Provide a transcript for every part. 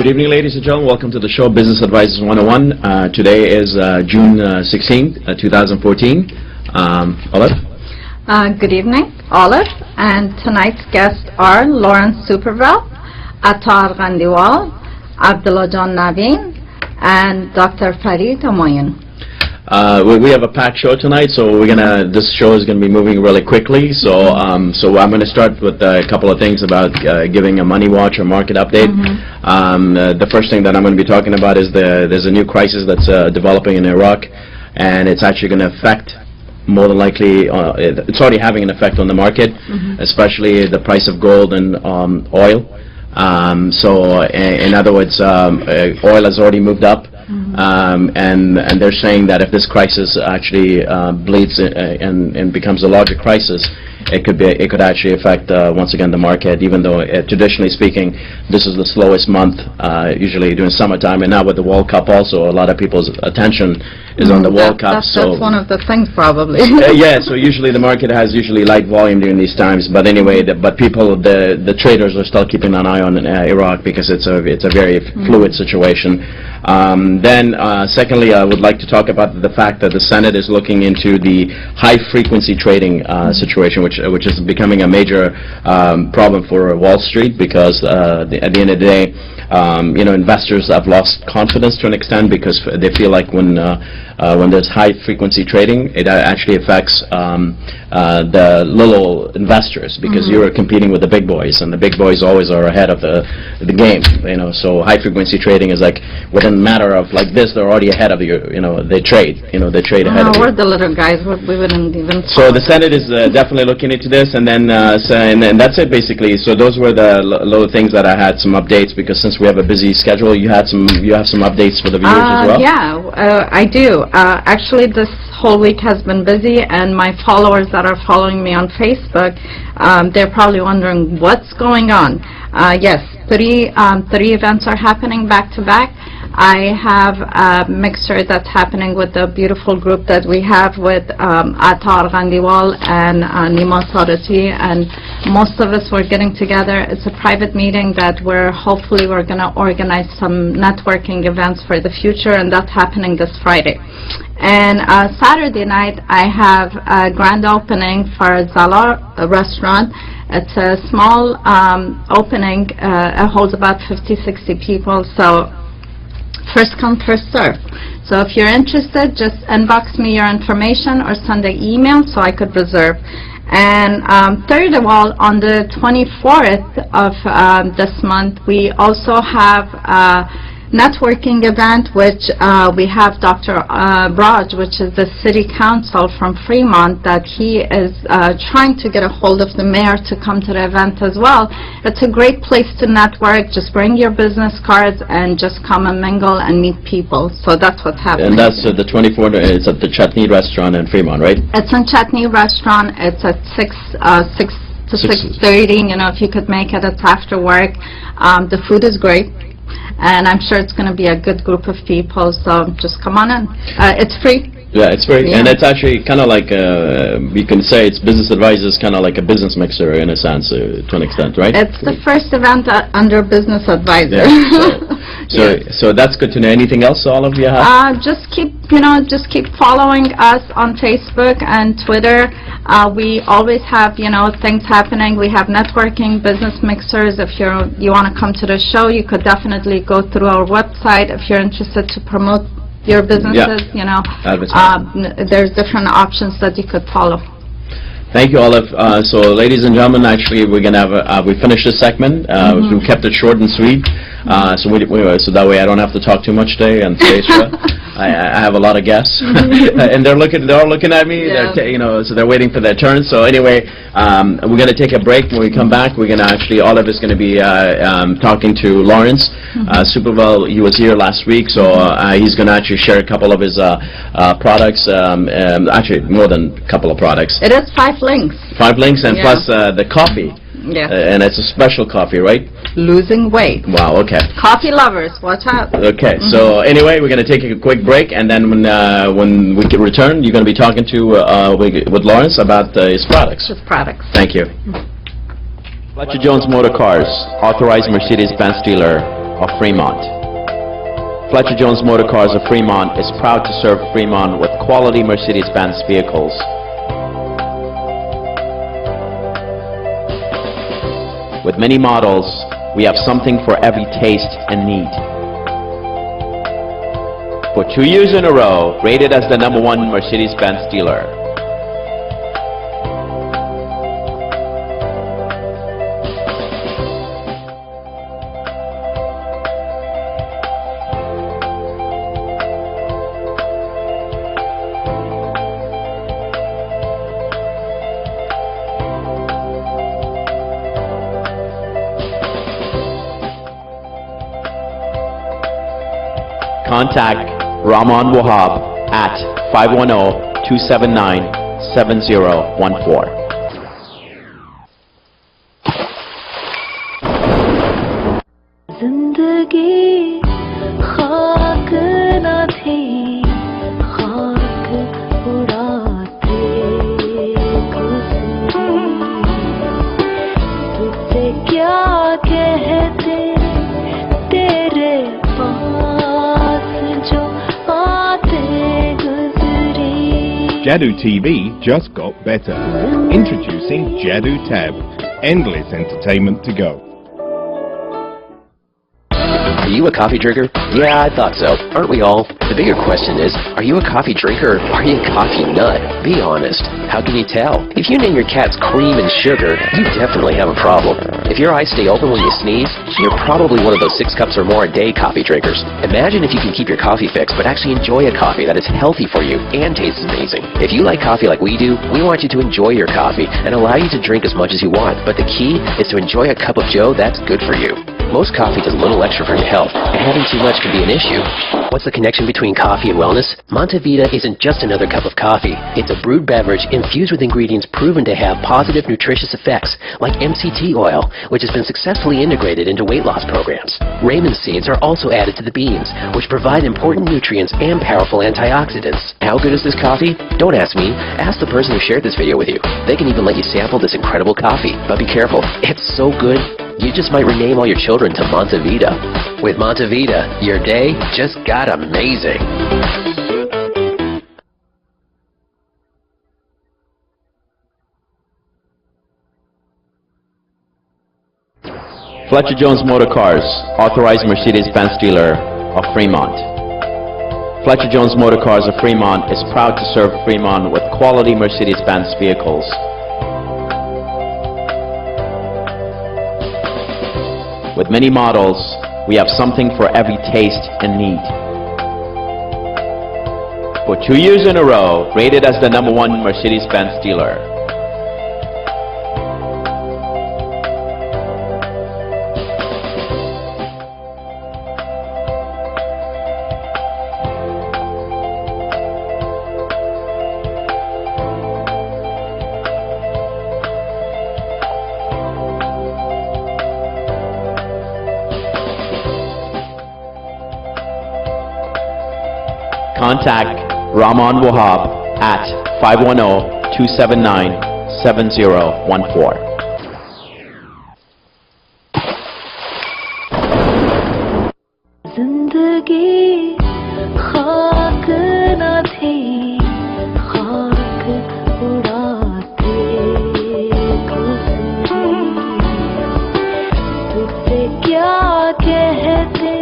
Good evening, ladies and gentlemen. Welcome to the show, Business Advisors 101. Today is June 16th, 2014. Olive? Good evening, Olive. And tonight's guests are Lawrence Superville, Attar Ghandiwal, Abdullah John Naveen, and Dr. Farid Amoyan. We have a packed show tonight, so this show is gonna be moving really quickly. So I'm gonna start with a couple of things about giving a money watch or market update. The first thing that I'm gonna be talking about is there's a new crisis that's developing in Iraq, and it's actually gonna affect, more than likely, it's already having an effect on the market, especially the price of gold and oil. So in other words, oil has already moved up. And they're saying that if this crisis actually bleeds and becomes a larger crisis, it could actually affect once again the market. Even though traditionally speaking, this is the slowest month, usually during summertime, and now with the World Cup also, a lot of people's attention is on the World Cup. That's one of the things probably. Yeah, so usually the market has light volume during these times. But anyway, the traders are still keeping an eye on Iraq because it's a very fluid situation. Then, secondly, I would like to talk about the fact that the Senate is looking into the high-frequency trading situation, which is becoming a major problem for Wall Street because at the end of the day, investors have lost confidence to an extent because they feel like when there's high-frequency trading, it actually affects the little investors because you're competing with the big boys, and the big boys always are ahead of the game. So high-frequency trading is like within a matter of like this, they're already ahead of you. They trade. They trade ahead of you. We're the little guys. We wouldn't even. So the Senate is definitely looking into this, and then and that's it basically. So those were the little things that I had some updates because since we have a busy schedule, you have some updates for the viewers as well. Yeah, I do. Actually, this whole week has been busy, and my followers that are following me on Facebook, they're probably wondering what's going on. Yes, three events are happening back to back. I have a mixture that's happening with the beautiful group that we have with Attar Ghandiwal and Nima Sadati, and most of us were getting together. It's a private meeting that hopefully we're going to organize some networking events for the future, and that's happening this Friday. And Saturday night, I have a grand opening for Zala restaurant. It's a small opening. It holds about 50-60 people. So first come, first serve. So if you're interested, just inbox me your information or send an email so I could reserve. And third of all, on the 24th of this month, we also have networking event, which we have Dr. Raj, which is the city council from Fremont, that he is trying to get a hold of the mayor to come to the event as well. It's a great place to network. Just bring your business cards and just come and mingle and meet people. So that's what's happening. And that's the 24th. It's at the Chutney Restaurant in Fremont, right? It's in Chutney Restaurant. It's at 6 to 6:30. If you could make it, it's after work. The food is great. And I'm sure it's going to be a good group of people, so just come on in. It's free. Yeah, it's free, and it's actually kind of like, you can say it's Business Advisors, kind of like a business mixer in a sense, to an extent, right? It's the first event under Business Advisor. Yeah, so that's good to know. Anything else all of you have? Just keep following us on Facebook and Twitter. We always have, things happening. We have networking, business mixers. If you want to come to the show, you could definitely go through our website if you're interested to promote your businesses. There's different options that you could follow. Thank you, Olive. So, ladies and gentlemen, actually, we're gonna have we finished this segment. We kept it short and sweet, so that way I don't have to talk too much today. And today's show, I have a lot of guests, and they're all looking at me. Yeah. So they're waiting for their turn. So anyway, we're gonna take a break. When we come back, we're gonna Olive is gonna be talking to Lawrence Superville. He was here last week, so he's gonna actually share a couple of his products. Actually, more than a couple of products. It is 5 links. 5 links, and plus the coffee. Yeah. And it's a special coffee, right? Losing weight. Wow, okay. Coffee lovers, watch out. Okay, so anyway, we're going to take a quick break, and then when we can return, you're going to be talking with Lawrence about his products. His products. Thank you. Fletcher Jones Motor Cars, authorized Mercedes-Benz dealer. of Fremont. Fletcher Jones Motor Cars of Fremont is proud to serve Fremont with quality Mercedes-Benz vehicles. With many models, we have something for every taste and need. For 2 years in a row, rated as the #1 Mercedes-Benz dealer. Contact Rahman Wahab at 510-279-7014. जिंदगी खाक न थी खाक उड़ाते गुजरी तुझसे क्या कहते तेरे पास जो आते गुजरी. Jadoo TV just got better. Introducing Jadoo Tab. Endless entertainment to go. Are you a coffee drinker? Yeah, I thought so. Aren't we all? The bigger question is, are you a coffee drinker or are you a coffee nut? Be honest. How can you tell? If you name your cats Cream and Sugar, you definitely have a problem. If your eyes stay open when you sneeze, you're probably one of those 6 cups or more a day coffee drinkers. Imagine if you can keep your coffee fix but actually enjoy a coffee that is healthy for you and tastes amazing. If you like coffee like we do, we want you to enjoy your coffee and allow you to drink as much as you want. But the key is to enjoy a cup of joe that's good for you. Most coffee does a little extra for your health, and having too much can be an issue. What's the connection between coffee and wellness? Montevita isn't just another cup of coffee. It's a brewed beverage infused with ingredients proven to have positive nutritious effects, like MCT oil, which has been successfully integrated into weight loss programs. Raymond seeds are also added to the beans, which provide important nutrients and powerful antioxidants. How good is this coffee? Don't ask me. Ask the person who shared this video with you. They can even let you sample this incredible coffee. But be careful. It's so good, you just might rename all your children to Montevita. With Montevita, your day just got amazing. Fletcher Jones Motor Cars, authorized Mercedes-Benz dealer of Fremont. Fletcher Jones Motor Cars of Fremont is proud to serve Fremont with quality Mercedes-Benz vehicles. With many models, we have something for every taste and need. For 2 years in a row, rated as the #1 Mercedes-Benz dealer. Contact Rahman Wahab at 510-279-7014. जिंदगी खाक न थी खाक उड़ाते गुजरी तुझसे क्या कहते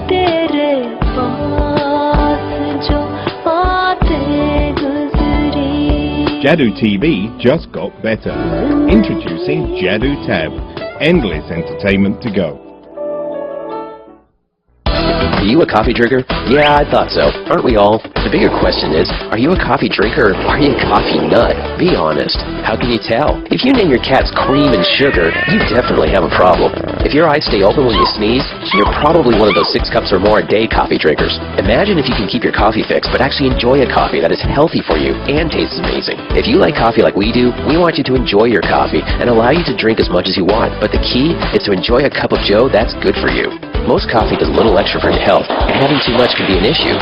तेरे पास जो आते गुजरी. Jadoo TV just got better. Introducing Jadoo Tab. Endless entertainment to go. Are you a coffee drinker? Yeah, I thought so. Aren't we all? The bigger question is, are you a coffee drinker or are you a coffee nut? Be honest. How can you tell? If you name your cats Cream and Sugar, you definitely have a problem. If your eyes stay open when you sneeze, you're probably one of those 6 cups or more a day coffee drinkers. Imagine if you can keep your coffee fix but actually enjoy a coffee that is healthy for you and tastes amazing. If you like coffee like we do, we want you to enjoy your coffee and allow you to drink as much as you want. But the key is to enjoy a cup of joe that's good for you. Most coffee does little extra for your health, and having too much can be an issue.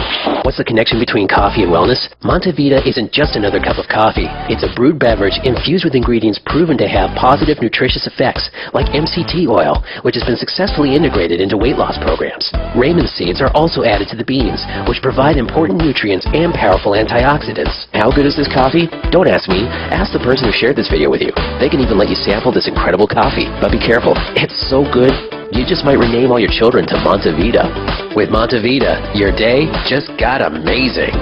What's the connection between coffee and wellness? Montevita isn't just another cup of coffee. It's a brewed beverage infused with ingredients proven to have positive nutritious effects, like MCT oil, which has been successfully integrated into weight loss programs. Raymond seeds are also added to the beans, which provide important nutrients and powerful antioxidants. How good is this coffee? Don't ask me. Ask the person who shared this video with you. They can even let you sample this incredible coffee. But be careful. It's so good, you just might rename all your children to Montevita. With Montevita, your day just got amazing.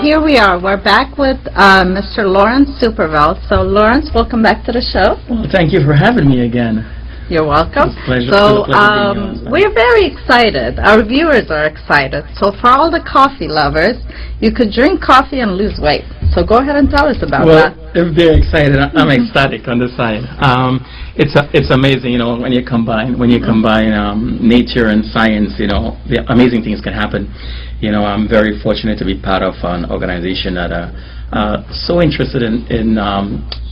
Here we are. We're back with Mr. Lawrence Superville. So, Lawrence, welcome back to the show. Well, thank you for having me again. You're welcome. It's a pleasure. So, It's a pleasure being here. we're very excited. Our viewers are excited. So, for all the coffee lovers, you could drink coffee and lose weight. So, go ahead and tell us about Well, that. if they're excited, I'm ecstatic on the side. It's amazing, when you combine nature and science, the amazing things can happen. I'm very fortunate to be part of an organization that are so interested in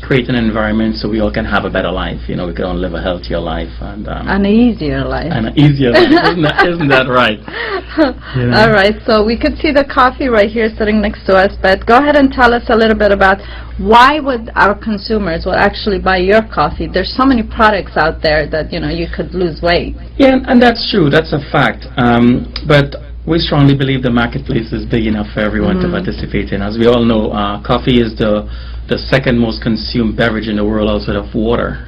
creating an environment so we all can have a better life. We can all live a healthier life and An easier life. an easier life. Isn't that right? All right, so we could see the coffee right here sitting next to us, but go ahead and tell us a little bit about why would our consumers will actually buy your coffee. There's so many products out there that, you could lose weight. Yeah, and that's true. That's a fact. But we strongly believe the marketplace is big enough for everyone to participate in. As we all know, coffee is the second most consumed beverage in the world outside of water.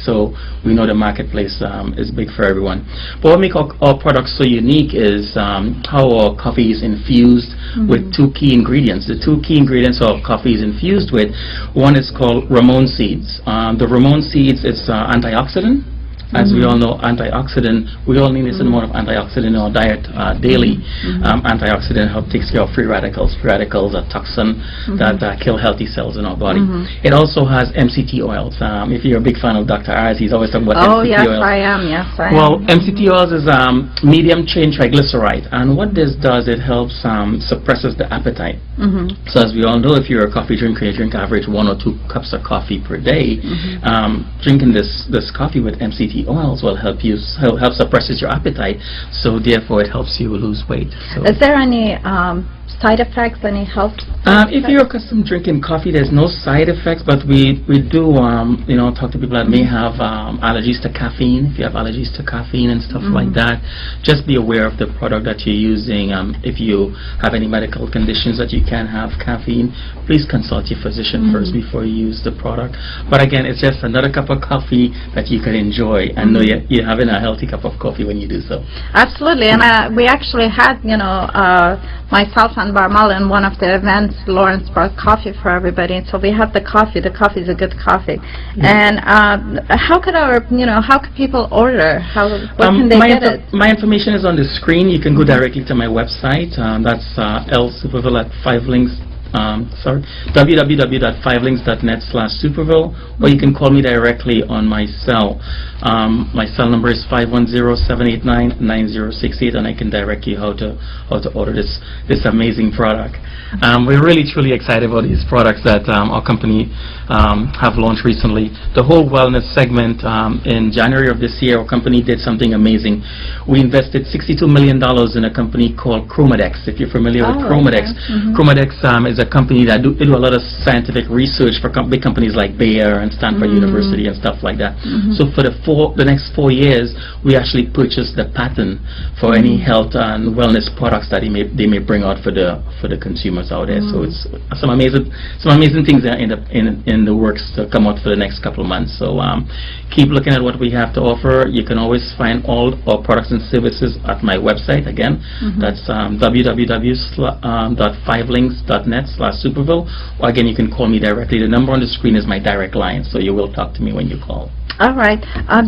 So we know the marketplace is big for everyone. But what makes our products so unique is how our coffee is infused with two key ingredients. The two key ingredients our coffee is infused with, one is called Ramon seeds. The Ramon seeds is antioxidant. As we all know, we all need this amount of antioxidant in our diet daily. Antioxidant help takes care of free radicals. Free radicals are toxin that kill healthy cells in our body. It also has MCT oils. If you're a big fan of Dr. Ayers, he's always talking about MCT yes, oils. I am. Yes, I Well, am. MCT oils is medium chain triglyceride, and what this does, it helps suppresses the appetite. So as we all know, if you're a coffee drinker, you drink average 1 or 2 cups of coffee per day. Drinking this coffee with MCT oils will help suppresses your appetite. So therefore, it helps you lose weight. So. Is there any side effects, any health? If you're accustomed to drinking coffee, there's no side effects, but we do talk to people that may have allergies to caffeine. If you have allergies to caffeine and stuff like that, just be aware of the product that you're using. If you have any medical conditions that you can have caffeine, please consult your physician first before you use the product. But again, it's just another cup of coffee that you can enjoy and know you're having a healthy cup of coffee when you do so. Absolutely, and we actually had, myself and Barmal in one of the events, Lawrence brought coffee for everybody, and so we had the coffee. The coffee is a good coffee. And how could people order? What can they get it? My information is on the screen. You can go directly to my website. That's L Superville at 5links. www.5links.net/Superville, or you can call me directly on my cell. My cell number is 510-789-9068, and I can direct you how to order this amazing product. We're really truly excited about these products that our company have launched recently. The whole wellness segment, in January of this year, our company did something amazing. We invested $62 million in a company called Chromadex. If you're familiar with Chromadex, Chromadex is a company that do a lot of scientific research for big companies like Bayer and Stanford University and stuff like that. So for the next 4 years, we actually purchased the patent for any health and wellness products that they may bring out for the consumers out there. So it's some amazing things that in the works to come out for the next couple of months. So keep looking at what we have to offer. You can always find all our products and services at my website. Again, that's www.5links.net/Superville. Or again, you can call me directly. The number on the screen is my direct line, so you will talk to me when you call. All right.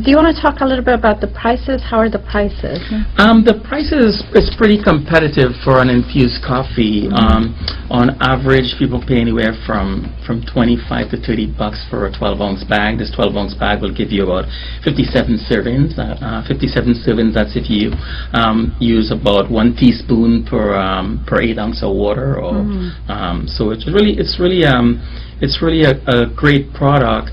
Do you want to talk a little bit about the prices? How are the prices? The prices is pretty competitive for an infused coffee. On average, people pay anywhere from $25 to $30 for a 12-ounce bag. This 12-ounce bag will give you about 57 servings. 57 servings. That's if you use about 1 teaspoon per 8 ounce of water, or So it's really a great product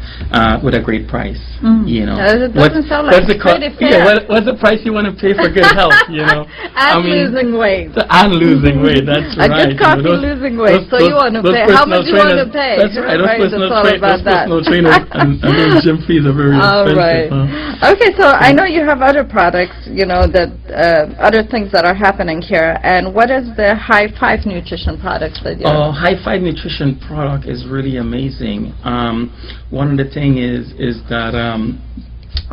with a great price. You know, It doesn't sound like it's pretty fair. Yeah, what's the price you want to pay for good health? You know, And losing weight. And losing weight. That's A right. good coffee losing weight. So you want to pay. How much you want to pay? That's right. Those personal about that. trainers and those gym fees are very All expensive. right. Okay, so I know you have other products, you know, that other things that are happening here. And what is the High Five nutrition products that you? High Five nutrition product is really amazing. One of the thing is that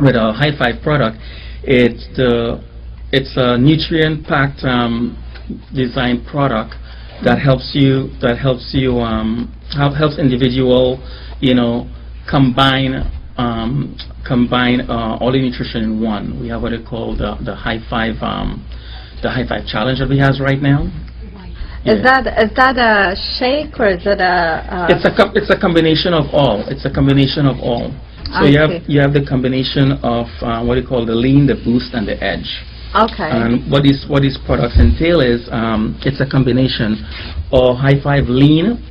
with a High Five product, it's a nutrient-packed design product that helps individual, you know, combine all the nutrition in one. We have what they call the High Five challenge that we have right now. Is that a shake or is it a? It's a combination of all. It's a combination of all. So you have the combination of what you call the lean, the boost, and the edge. Okay. And what these products entail is it's a combination of High Five Lean.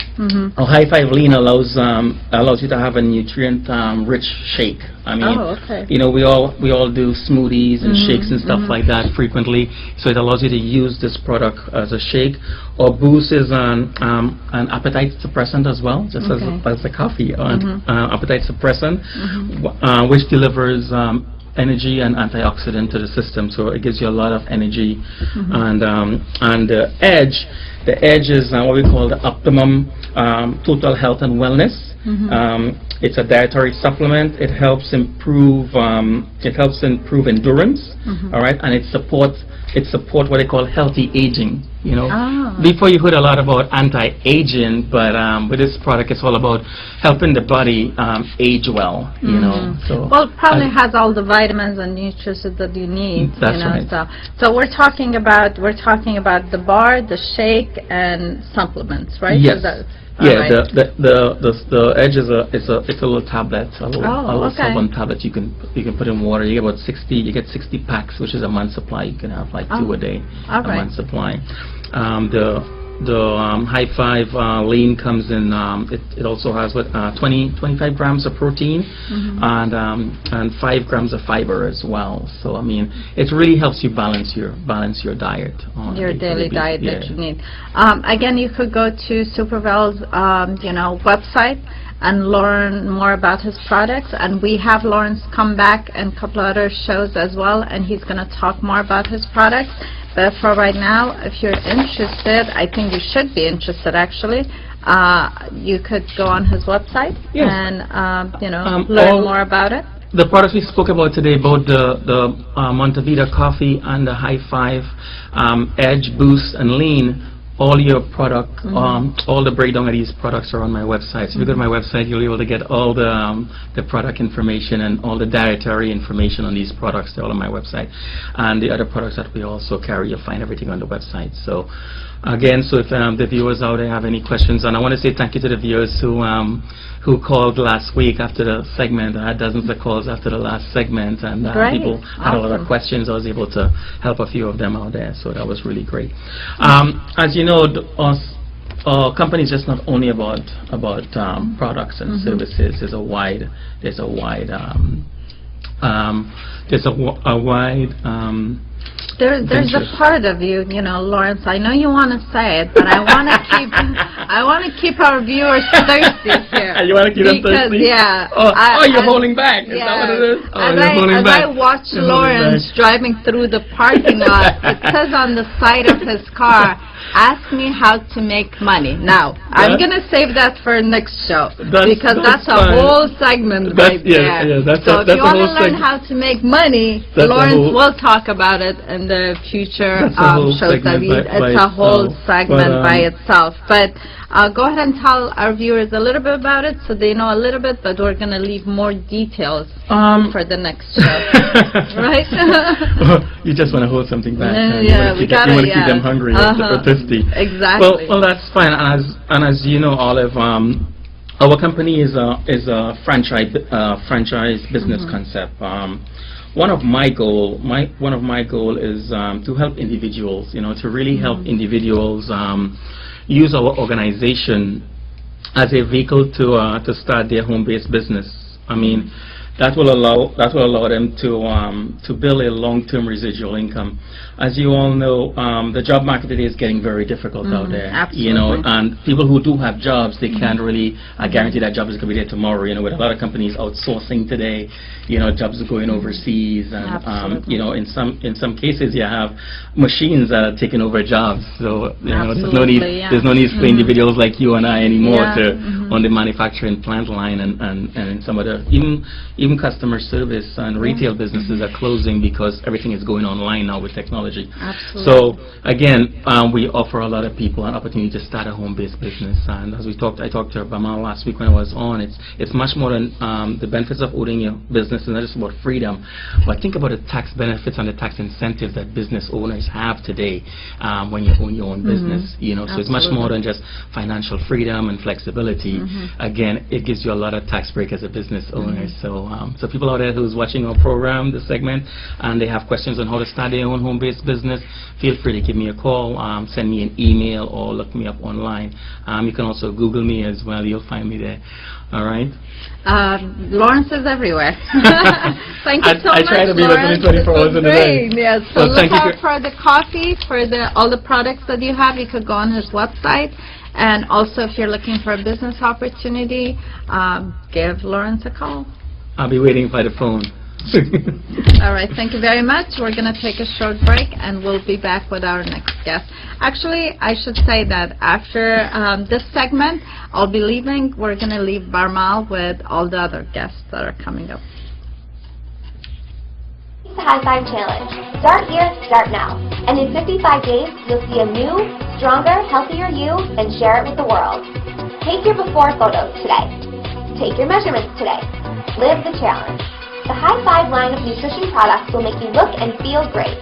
Or High Five Lean allows you to have a nutrient rich shake. I mean, you know, we all do smoothies and shakes and stuff like that frequently. So it allows you to use this product as a shake. Or Boost is an appetite suppressant as well, just as a coffee, appetite suppressant, which delivers energy and antioxidant to the system, so it gives you a lot of energy. And the edge is what we call the Optimum Total Health and Wellness. It's a dietary supplement. It helps improve endurance. All right, and it supports what they call healthy aging. You know, before you heard a lot about anti-aging, but with this product, it's all about helping the body age well. You know, so well, it probably has all the vitamins and nutrients that you need. That's you know, right. So we're talking about the bar, the shake, and supplements, right? Yes. Right. The edge is it's a little tablet, a little okay. supplement tablet you can put in water. You get about 60 packs, which is a month's supply. You can have like 2 a day, a month's supply. The High Five Lean comes in. It also has 25 grams of protein and 5 grams of fiber as well. So I mean, it really helps you balance your diet on your daily diet that you need. Again, you could go to Supervel's website and learn more about his products, and we have Lawrence come back and a couple other shows as well, and he's going to talk more about his products. But for right now, if you're interested, I think you should be interested actually, you could go on his website and learn more about it. The products we spoke about today, both the Montevita coffee and the High Five Edge, Boost, and Lean, all your product, all the breakdown of these products are on my website. So if you go to my website, you'll be able to get all the product information and all the dietary information on these products. They're all on my website. And the other products that we also carry, you'll find everything on the website. So again, so if the viewers out there have any questions, and I want to say thank you to the viewers who called last week after the segment. I had dozens of calls after the last segment, and people had a lot of questions. I was able to help a few of them out there, so that was really great. As you know, our company is just not only about products and services. There's a wide There's a part of you, Lawrence. I know you want to say it, but I want to keep our viewers thirsty here. You want to keep them thirsty? Yeah. You're holding back. Is that what it is? As I watch Lawrence driving through the parking lot, it says on the side of his car, "Ask me how to make money." Now, I'm going to save that for next show because that's a whole segment right there. So if you want to learn how to make money, Lawrence will talk about it in the future shows that it's a whole segment by itself. But go ahead and tell our viewers a little bit about it so they know a little bit, but we're going to leave more details for the next show. Right? You just want to hold something back. We got to keep them hungry or thirsty. Exactly. Well, that's fine. And as you know, Olive, our company is a franchise business concept. One of my goal is to help individuals. To really help individuals use our organization as a vehicle to start their home-based business. I mean, that will allow them to build a long-term residual income. As you all know, the job market today is getting very difficult out there. Absolutely. You know, and people who do have jobs, they can't really guarantee that job is going to be there tomorrow. You know, with a lot of companies outsourcing today, you know, jobs are going overseas, and you know, in some cases, you have machines that are taking over jobs. So you know, there's no need for individuals like you and I anymore to on the manufacturing plant line, and some of the even customer service and retail businesses are closing because everything is going online now with technology. Absolutely. So again, we offer a lot of people an opportunity to start a home-based business. And as I talked to Bamal last week when I was on, it's much more than the benefits of owning your business. It's not just about freedom, but think about the tax benefits and the tax incentives that business owners have today when you own your own business. You know, so it's much more than just financial freedom and flexibility. Again, it gives you a lot of tax break as a business owner. So people out there who's watching our program, this segment, and they have questions on how to start their own home-based business, feel free to give me a call, send me an email, or look me up online. You can also Google me as well. You'll find me there. All right? Lawrence is everywhere. Thank you so much, I try to be listening 24 hours in a day. Yes. So look out for the coffee, for all the products that you have. You could go on his website. And also, if you're looking for a business opportunity, give Lawrence a call. I'll be waiting by the phone. All right, thank you very much. We're going to take a short break, and we'll be back with our next guest. Actually, I should say that after this segment, I'll be leaving. We're going to leave Barmal with all the other guests that are coming up. The High Five Challenge. Start here, start now. And in 55 days, you'll see a new, stronger, healthier you and share it with the world. Take your before photos today. Take your measurements today. Live the challenge. The High Five line of nutrition products will make you look and feel great.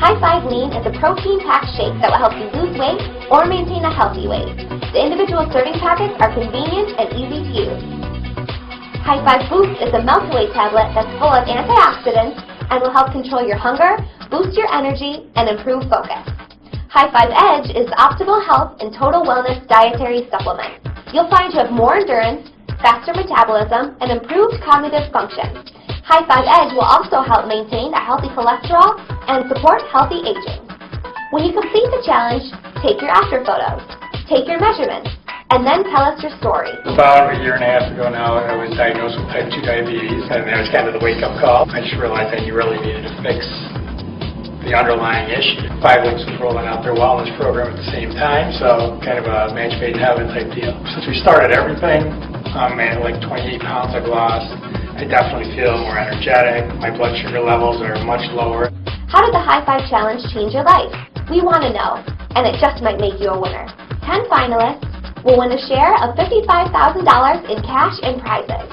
High Five Lean is a protein-packed shake that will help you lose weight or maintain a healthy weight. The individual serving packets are convenient and easy to use. High Five Boost is a melt-away tablet that's full of antioxidants and will help control your hunger, boost your energy, and improve focus. High Five Edge is optimal health and total wellness dietary supplement. You'll find you have more endurance, faster metabolism, and improved cognitive function. High Five Edge will also help maintain a healthy cholesterol and support healthy aging. When you complete the challenge, take your after photos, take your measurements, and then tell us your story. About a year and a half ago now, I was diagnosed with type 2 diabetes, and that was kind of the wake-up call. I just realized that you really needed to fix the underlying issue. 5 Links was rolling out their wellness program at the same time, so kind of a match made in heaven type deal. Since we started everything, man, like 28 pounds I've lost. I definitely feel more energetic. My blood sugar levels are much lower. How did the High Five Challenge change your life? We want to know, and it just might make you a winner. 10 finalists will win a share of $55,000 in cash and prizes.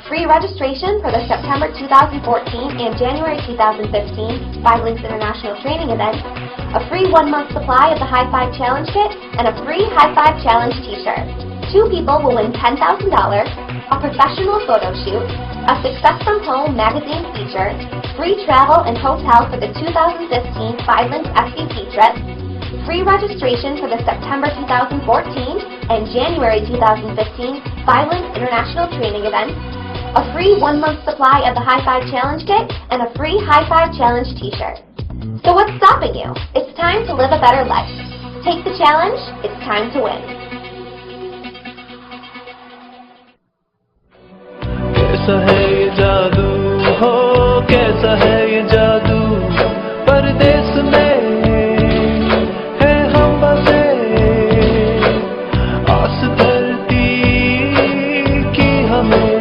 Free registration for the September 2014 and January 2015 5 Links International Training event, a free 1-month supply of the High Five Challenge Kit, and a free High Five Challenge t-shirt. 2 people will win $10,000, a professional photo shoot, a Success From Home magazine feature, free travel and hotel for the 2015 5 Links SVP trip, free registration for the September 2014 and January 2015 5 Links International Training event, a free 1-month supply of the High Five Challenge Kit, and a free High Five Challenge t-shirt. So what's stopping you? It's time to live a better life. Take the challenge, it's time to win. कैसा है ये जादू हो कैसा है ये जादू परदेस में है हम बसे आस धरती की हमें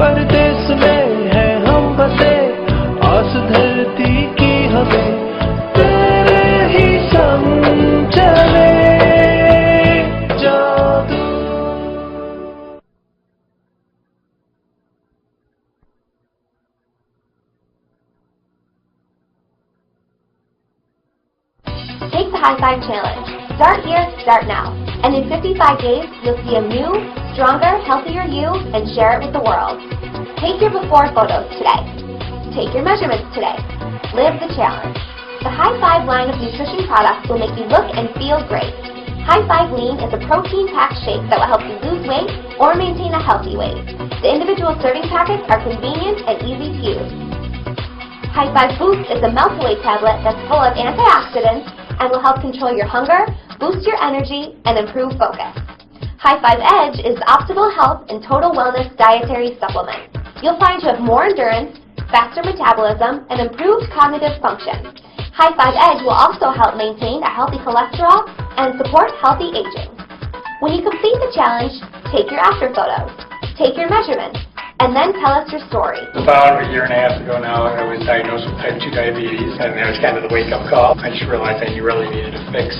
परदेस में है हम बसे आस धरती की हमें तेरे ही संग चले जादू. Take the High Five Challenge. Start here, start now. And in 55 days, you'll see a new, stronger, healthier you and share it with the world. Take your before photos today. Take your measurements today. Live the challenge. The High Five line of nutrition products will make you look and feel great. High Five Lean is a protein-packed shake that will help you lose weight or maintain a healthy weight. The individual serving packets are convenient and easy to use. High Five Boost is a melt-away tablet that's full of antioxidants and will help control your hunger, boost your energy, and improve focus. High Five Edge is optimal health and total wellness dietary supplement. You'll find you have more endurance, faster metabolism, and improved cognitive function. High Five Edge will also help maintain a healthy cholesterol and support healthy aging. When you complete the challenge, take your after photos, take your measurements, and then tell us your story. About a year and a half ago now, I was diagnosed with type 2 diabetes, and that was kind of the wake-up call. I just realized that you really needed to fix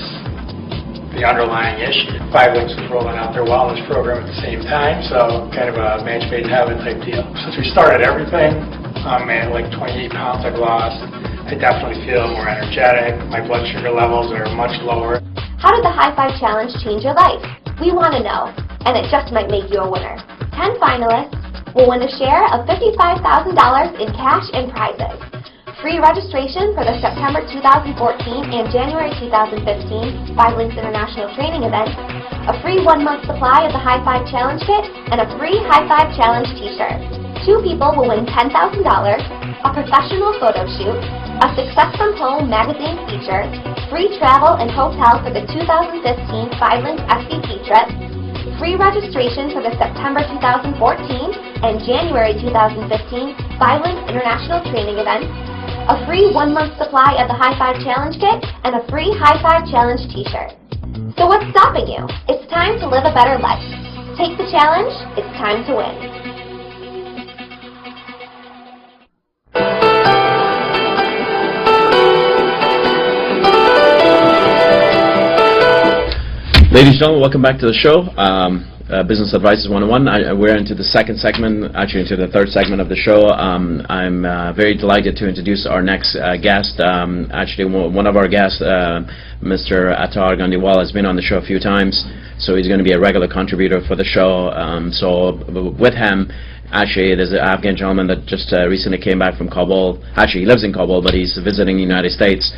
the underlying issue. 5 Links was rolling out their wellness program at the same time, so kind of a match made in heaven type deal. Since we started everything, I'm at like 28 pounds I've lost. I definitely feel more energetic. My blood sugar levels are much lower. How did the High Five Challenge change your life? We want to know, and it just might make you a winner. 10 finalists will win a share of $55,000 in cash and prizes. Free registration for the September 2014 and January 2015 5 Links International Training event, a free 1-month supply of the High Five Challenge kit, and a free High Five Challenge t-shirt. 2 people will win $10,000, a professional photo shoot, a Success from Home magazine feature, free travel and hotel for the 2015 5 Links SVP trip, free registration for the September 2014 and January 2015 5 Links International Training event, a free 1-month supply of the High Five Challenge kit, and a free High Five Challenge t-shirt. So what's stopping you? It's time to live a better life. Take the challenge, it's time to win. Ladies and gentlemen, welcome back to the show. Business Advisors 101. We're into the second segment, actually into the third segment of the show. I'm very delighted to introduce our next guest. Actually, one of our guests, Mr. Attar Gandiwala, has been on the show a few times, so he's going to be a regular contributor for the show. So with him, actually, there's an Afghan gentleman that just recently came back from Kabul. Actually, he lives in Kabul, but he's visiting the United States.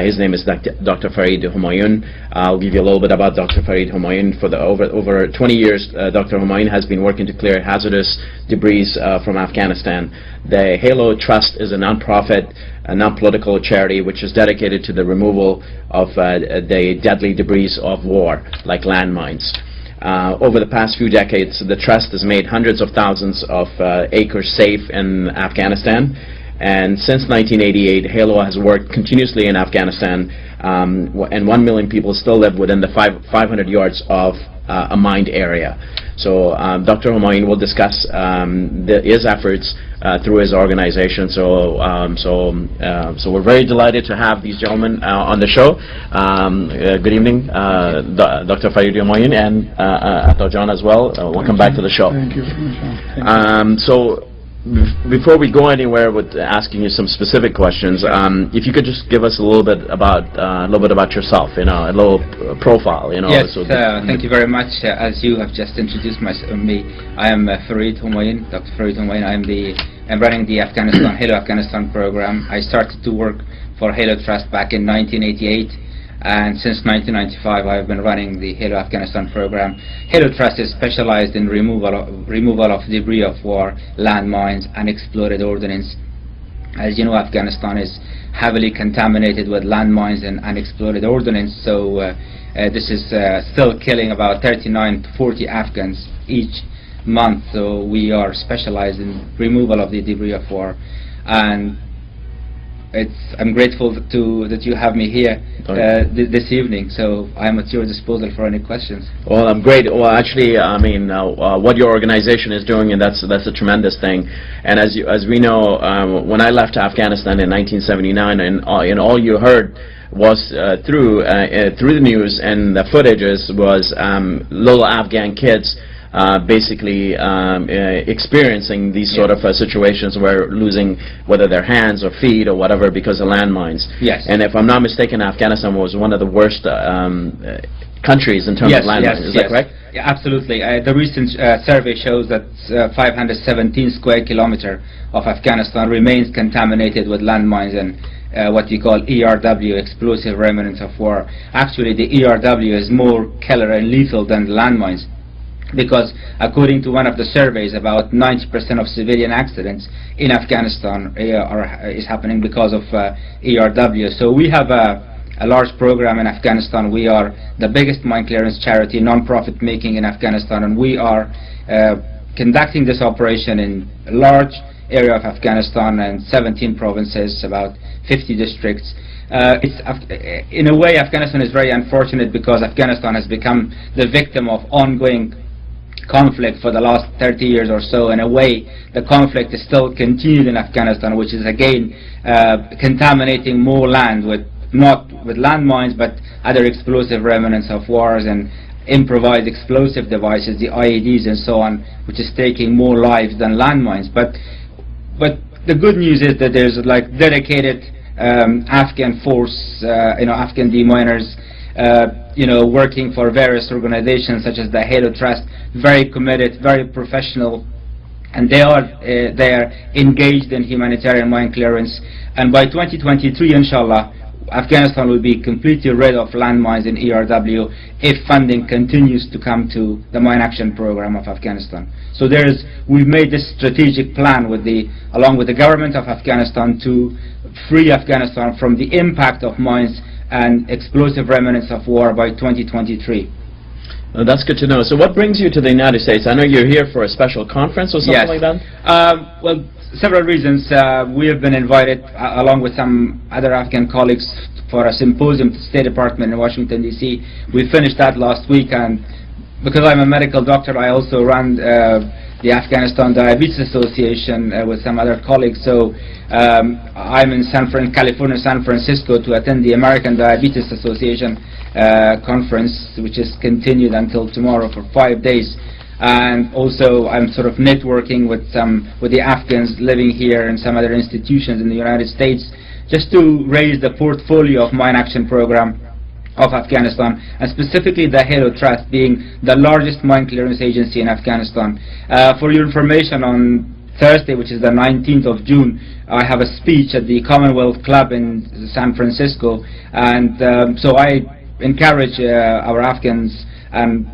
His name is Dr. Farid Humayun. I'll give you a little bit about Dr. Farid Humayun. For the over 20 years, Dr. Humayun has been working to clear hazardous debris from Afghanistan. The Halo Trust is a non-profit, non-political charity which is dedicated to the removal of the deadly debris of war, like landmines. Over the past few decades, the Trust has made hundreds of thousands of acres safe in Afghanistan. And since 1988, HALO has worked continuously in Afghanistan, and 1 million people still live within the 500 yards of a mined area. So Dr. Humayun will discuss his efforts through his organization. So we're very delighted to have these gentlemen on the show. Good evening, Dr. Farid Humayun and Attar John as well. Welcome back to the show. Thank you very much. So before we go anywhere with asking you some specific questions, if you could just give us a little bit about yourself, a little profile, Yes, So thank you very much. As you have just introduced me, I am Farid Humayun, Dr. Farid Humayun. I'm running the Halo Afghanistan program. I started to work for Halo Trust back in 1988. And since 1995, I've been running the Halo Afghanistan program. Halo Trust is specialized in removal of debris of war, landmines, and exploded ordnance. As you know, Afghanistan is heavily contaminated with landmines and unexploded ordnance, so this is still killing about 39 to 40 Afghans each month. So we are specialized in removal of the debris of war. And I'm grateful that you have me here this evening, so I'm at your disposal for any questions. Well, I'm great. Well, actually, I mean, what your organization is doing, and that's a tremendous thing. And as we know, when I left Afghanistan in 1979, and all you heard was through the news and the footages was little Afghan kids basically experiencing these sort of situations where losing whether their hands or feet or whatever because of landmines. Yes. And if I'm not mistaken, Afghanistan was one of the worst countries in terms of landmines. Is that correct? Yeah, absolutely. The recent survey shows that 517 square kilometers of Afghanistan remains contaminated with landmines, what we call ERW, explosive remnants of war. Actually, the ERW is more killer and lethal than the landmines, because according to one of the surveys, about 90% of civilian accidents in Afghanistan is happening because of ERW. So we have a large program in Afghanistan. We are the biggest mine clearance charity, non-profit making in Afghanistan, and we are conducting this operation in a large area of Afghanistan and 17 provinces, about 50 districts. In a way, Afghanistan is very unfortunate because Afghanistan has become the victim of ongoing conflict for the last 30 years or so. In a way, the conflict is still continued in Afghanistan, which is again contaminating more land with not with landmines but other explosive remnants of wars and improvised explosive devices, the IEDs and so on, which is taking more lives than landmines. But the good news is that there's like dedicated Afghan force, Afghan deminers, working for various organizations such as the Halo Trust, very committed, very professional, and they are engaged in humanitarian mine clearance. And by 2023, inshallah, Afghanistan will be completely rid of landmines in ERW if funding continues to come to the Mine Action Program of Afghanistan. So we've made this strategic plan along with the government of Afghanistan to free Afghanistan from the impact of mines and explosive remnants of war by 2023. That's good to know. So what brings you to the United States? I know you're here for a special conference or something like that? Well, several reasons. We have been invited, along with some other Afghan colleagues, for a symposium to the State Department in Washington, D.C. We finished that last week, and because I'm a medical doctor, I also run the Afghanistan Diabetes Association with some other colleagues. So I'm in California, San Francisco, to attend the American Diabetes Association conference, which is continued until tomorrow for 5 days. And also I'm sort of networking with the Afghans living here and some other institutions in the United States, just to raise the portfolio of Mine Action Program of Afghanistan, and specifically the Halo Trust being the largest mine clearance agency in Afghanistan. For your information, on Thursday, which is the 19th of June, I have a speech at the Commonwealth Club in San Francisco, and so I encourage our Afghans and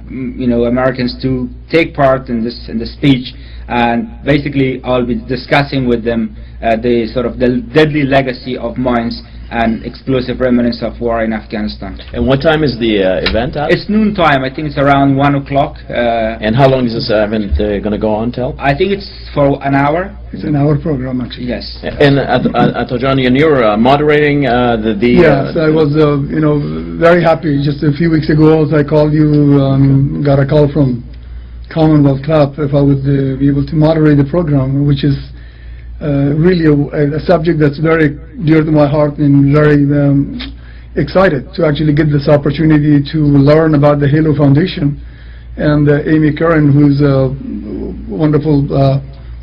Americans to take part in the speech, and basically I'll be discussing with them the deadly legacy of mines and explosive remnants of war in Afghanistan. And what time is the event at? It's noon time. I think it's around 1 o'clock. And how long is this event going to go on till? I think it's for an hour. It's an hour program, actually. Yes. And Atajani, and you're moderating the Yes, I was very happy. Just a few weeks ago, as I called you, got a call from Commonwealth Club if I would be able to moderate the program, which is really a subject that's very dear to my heart, and very excited to actually get this opportunity to learn about the Halo Foundation. And Amy Curran, who's a wonderful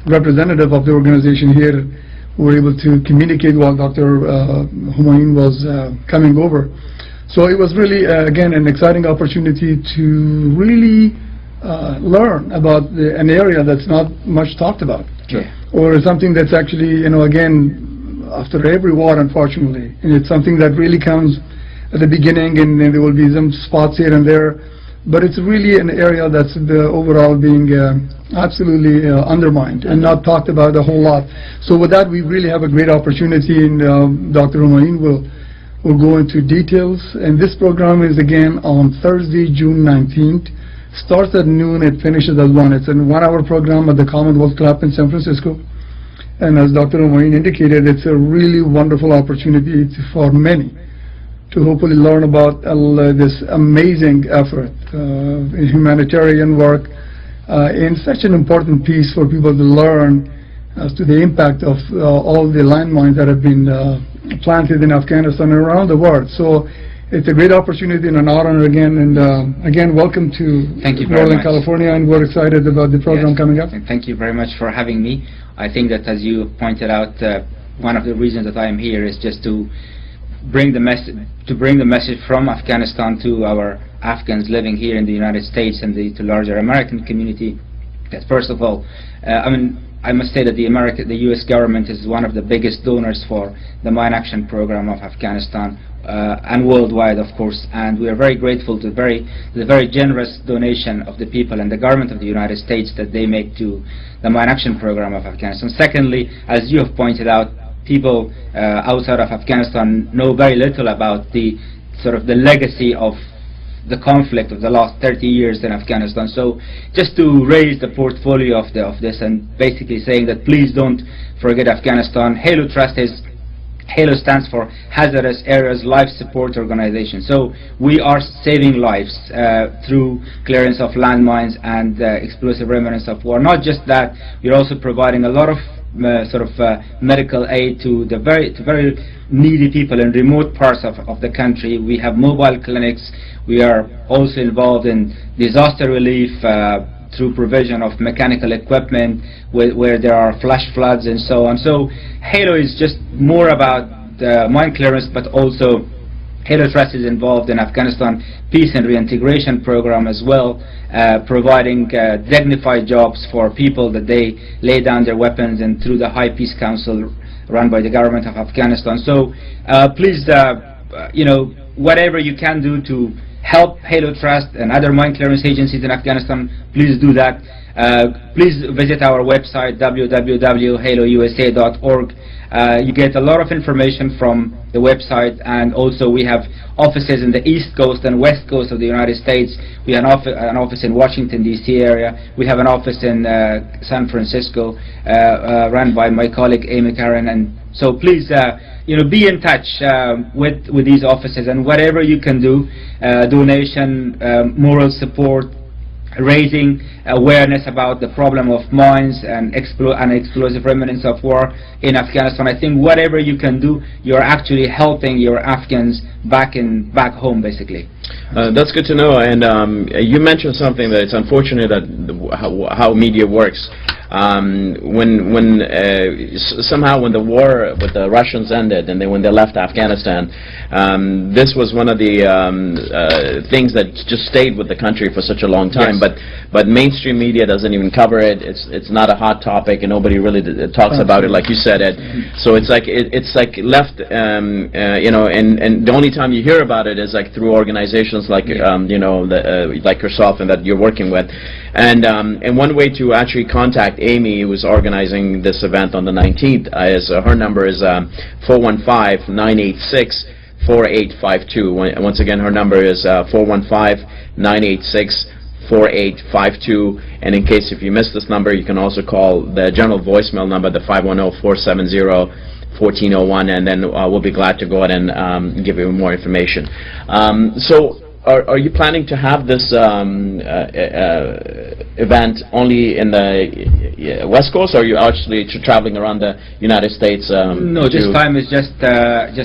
representative of the organization here, were able to communicate while Dr. Humayun was coming over. So it was really, again, an exciting opportunity to really learn about an area that's not much talked about. Sure. Or something that's actually, again, after every war, unfortunately. And it's something that really comes at the beginning, and there will be some spots here and there. But it's really an area that's overall being absolutely undermined and not talked about a whole lot. So with that, we really have a great opportunity, and Dr. Humayun will go into details. And this program is, again, on Thursday, June 19th. Starts at noon, it finishes at 1. It's a 1-hour program at the Commonwealth Club in San Francisco. And as Dr. Humayun indicated, it's a really wonderful opportunity for many to hopefully learn about this amazing effort in humanitarian work, in such an important piece for people to learn as to the impact of all the landmines that have been planted in Afghanistan and around the world. So it's a great opportunity and an honor again, and again, welcome to Northern California, and we're excited about the program coming up. Thank you very much for having me. I think that, as you pointed out, one of the reasons that I'm here is just to bring the message from Afghanistan to our Afghans living here in the United States and to larger American community. That first of all, I must say that the U.S. government is one of the biggest donors for the Mine Action Program of Afghanistan, and worldwide, of course, and we are very grateful to the very generous donation of the people and the government of the United States that they make to the Mine Action Program of Afghanistan. Secondly, as you have pointed out, people outside of Afghanistan know very little about the sort of the legacy of the conflict of the last 30 years in Afghanistan. So just to raise the portfolio of this and basically saying that please don't forget Afghanistan. Halo Trust is, HALO stands for Hazardous Areas Life Support Organization. So we are saving lives through clearance of landmines and explosive remnants of war. Not just that, we're also providing a lot of medical aid to the very needy people in remote parts of the country. We have mobile clinics. We are also involved in disaster relief through provision of mechanical equipment where there are flash floods and so on. So HALO is just more about mine clearance, but also HALO Trust is involved in Afghanistan Peace and Reintegration Program as well, providing dignified jobs for people that they lay down their weapons, and through the High Peace Council run by the government of Afghanistan. So please, whatever you can do to help HALO Trust and other mine clearance agencies in Afghanistan, please do that. Please visit our website www.halousa.org. You get a lot of information from the website, and also we have offices in the East Coast and West Coast of the United States. We have an office in Washington, D.C. area. We have an office in San Francisco run by my colleague Amy Karen. And so please be in touch with these offices, and whatever you can do, donation, moral support, raising awareness about the problem of mines and explosive remnants of war in Afghanistan. I think whatever you can do, you're actually helping your Afghans back home, basically. That's good to know. And you mentioned something that it's unfortunate that how media works. Somehow when the war with the Russians ended, and when they left Afghanistan, this was one of the things that just stayed with the country for such a long time. Yes. But mainstream media doesn't even cover it. It's not a hot topic, and nobody really talks about it, like you said, Ed. So it's like left, and the only time you hear about it is like through organizations like like yourself and that you're working with. And one way to actually contact Amy, who was organizing this event on the 19th, is her number is 415-986-4852. Once again, her number is 415-986-4852. And in case if you missed this number, you can also call the general voicemail number, the 510-470-1401, and then we'll be glad to go ahead and give you more information. So are you planning to have this event only in the West Coast, or are you actually traveling around the United States? No, this time is just this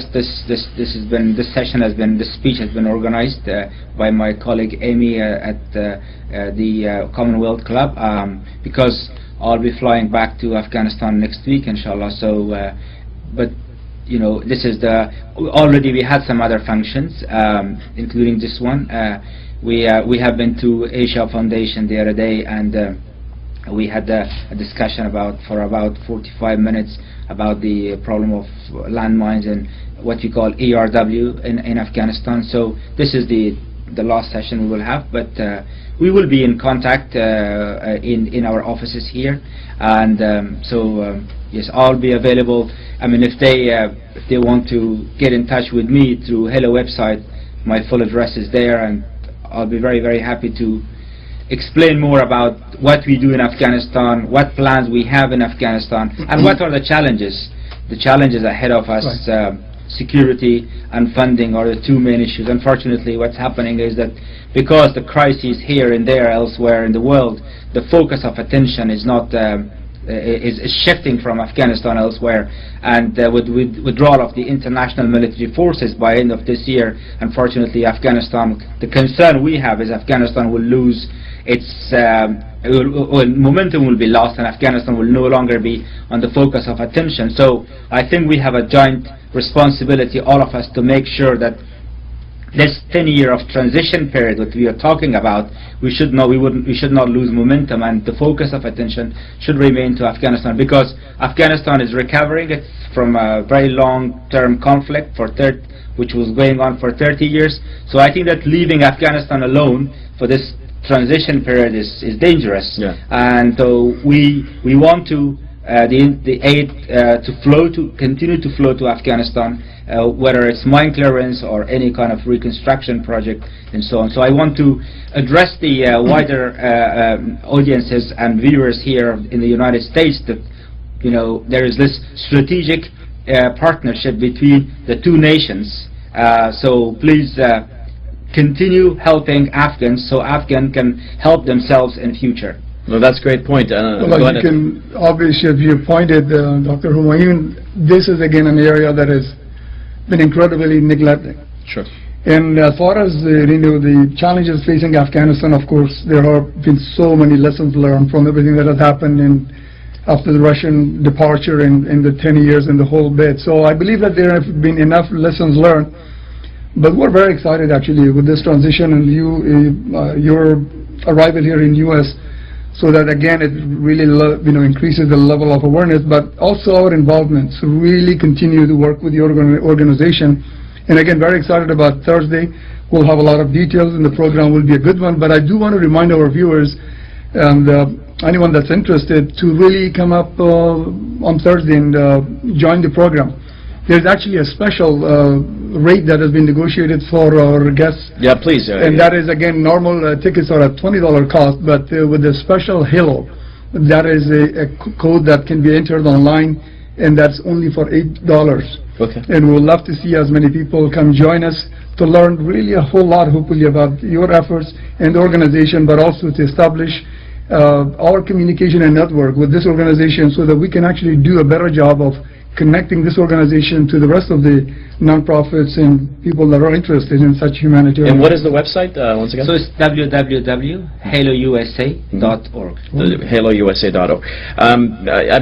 session has been, this speech has been organized by my colleague Amy at the Commonwealth Club, because I'll be flying back to Afghanistan next week, inshallah. So, but this is already we had some other functions, including this one. We have been to Asia Foundation the other day, and we had a discussion for about 45 minutes about the problem of landmines and what we call ERW in Afghanistan. So this is the last session we will have, but we will be in contact in our offices here, and yes, I'll be available. I mean, if they want to get in touch with me through HALO website, my full address is there, and I'll be very, very happy to explain more about what we do in Afghanistan, what plans we have in Afghanistan, and what are the challenges ahead of us. Right. Security and funding are the two main issues. Unfortunately, what's happening is that because the crises here and there elsewhere in the world, the focus of attention is not is shifting from Afghanistan elsewhere, and with withdrawal of the international military forces by end of this year, unfortunately Afghanistan, the concern we have is Afghanistan will lose its momentum, will be lost, and Afghanistan will no longer be on the focus of attention. So I think we have a joint responsibility, all of us, to make sure that this 10-year of transition period that we are talking about, we should not lose momentum, and the focus of attention should remain to Afghanistan, because Afghanistan is recovering. It's from a very long-term conflict which was going on for 30 years. So I think that leaving Afghanistan alone for this transition period is dangerous. Yeah. And so we want to the aid to continue to flow to Afghanistan, whether it's mine clearance or any kind of reconstruction project and so on. So I want to address the wider audiences and viewers here in the United States that, you know, there is this strategic partnership between the two nations. So please continue helping Afghans so Afghans can help themselves in future. No, that's a great point. Well, you can, obviously, as you pointed, Dr. Humayun, this is again an area that has been incredibly neglected. Sure. And as far as the challenges facing Afghanistan, of course, there have been so many lessons learned from everything that has happened after the Russian departure in the 10 years and the whole bit. So I believe that there have been enough lessons learned. But we're very excited actually with this transition and your arrival here in U.S. so that again it really increases the level of awareness, but also our involvement to really continue to work with the organization. And again, very excited about Thursday. We'll have a lot of details and the program will be a good one. But I do want to remind our viewers and anyone that's interested to really come up on Thursday and join the program. There's actually a special rate that has been negotiated for our guests. Yeah, please. And that is, again, normal tickets are at $20 cost, but with the special HALO, that is a code that can be entered online, and that's only for $8. Okay. And we'll love to see as many people come join us to learn really a whole lot, hopefully, about your efforts and the organization, but also to establish our communication and network with this organization so that we can actually do a better job of connecting this organization to the rest of the nonprofits and people that are interested in such humanitarian. And what is the website once again? So it's www.halousa.org. HaloUSA.org.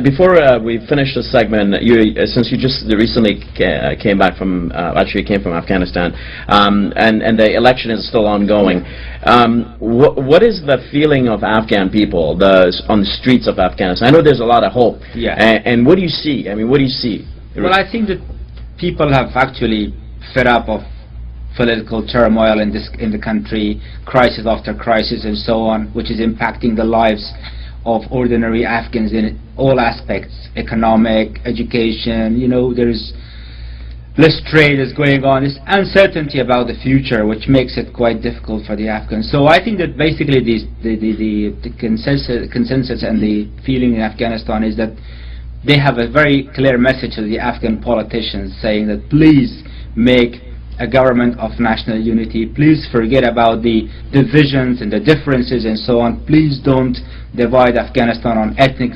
Before we finish this segment, since you just recently came back from, actually came from Afghanistan, and the election is still ongoing, what is the feeling of Afghan people on the streets of Afghanistan? I know there's a lot of hope. Yeah. And what do you see? I mean, what do you see? Well, I think that people have actually fed up of political turmoil in the country, crisis after crisis and so on, which is impacting the lives of ordinary Afghans in all aspects, economic, education, there's less trade is going on, there's uncertainty about the future, which makes it quite difficult for the Afghans. So I think that basically the consensus and the feeling in Afghanistan is that they have a very clear message to the Afghan politicians saying that please make a government of national unity, please forget about the divisions and the differences and so on, please don't divide Afghanistan on ethnic